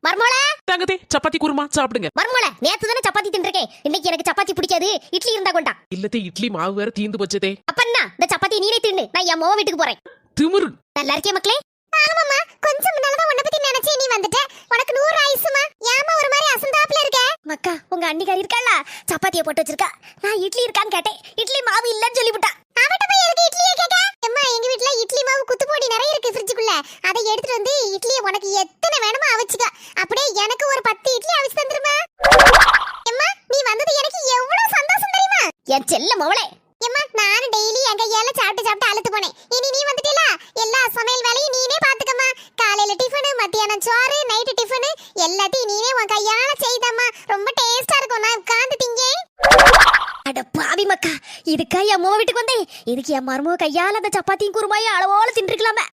மர்மோள தங்கதே சப்பாத்தி குருமா சாப்பிடுங்க. மர்மோள நேத்து தானே சப்பாத்தி தின்றிருக்கேன். இன்னைக்கு எனக்கு சப்பாத்தி பிடிக்காது. இட்லி இருந்தா கொண்டா. இல்லத்தே இட்லி மாவு வேற தீந்து போச்சதே. அப்பன்னா இந்த சப்பாத்தி நீனே தின்னு. நான் என் மோவ வீட்டுக்கு போறேன். திமிரு. நல்லா இருக்கே மக்களே. ஆமாம்மா கொஞ்சம் முன்னால உன்னை பத்தி நினைச்சே நீ வந்துட்ட. உனக்கு 100 ஆயுசுமா. ஏமா ஒரு மாதிரி அசந்தாப்ல இருக்க? மக்கா உங்க அண்ணிகாரி இருக்காளா சப்பாத்தியை போட்டு வச்சிருக்கா. நான் இட்லி இருக்கான்னு கேட்டேன். இட்லி மாவு இல்லன்னு சொல்லிவிட்டா. அவட்ட போய் எதுக்கு இட்லியே கேக்க? அம்மா எங்க வீட்ல இட்லி மாவு குத்து போடி நிறைய இருக்கு ஃப்ரிட்ஜுக்குள்ள. அதை எடுத்துட்டு வந்து இட்லியை உனக்கு எத்தனை வேணுமோ அவிச்சுக்க. அப்படியே எனக்கு ஒரு 10 இட்லி அவிச்சு தந்துருமா. அம்மா நீ வந்தது எனக்கு எவ்வளவு சந்தோஷம் தெரியுமா? என் செல்ல மவளே. அம்மா நான் டெய்லி எங்க கையால சாப்பிட்டு அழுத்து போனேன். இனி நீ வந்துட்டீல எல்லா சமையல் வேலையும் நீனே பாத்துக்கம்மா. காலையில டிஃபன், மத்தியானம் சோறு, நைட் டிஃபன் எல்லாத்தையும் நீனே உன் கையால செய்தம்மா. ரொம்ப டேஸ்டா இருக்கும். நான் உட்கார்ந்து திங்கேன். அட பாவி மக்கா இதுக்கா என் மோ வீட்டுக்கு வந்தேன். இதுக்கு என் மருமக கையால அந்த சப்பாத்தியும் குருமாயும் அளவோல தின்றுக்கலாமே.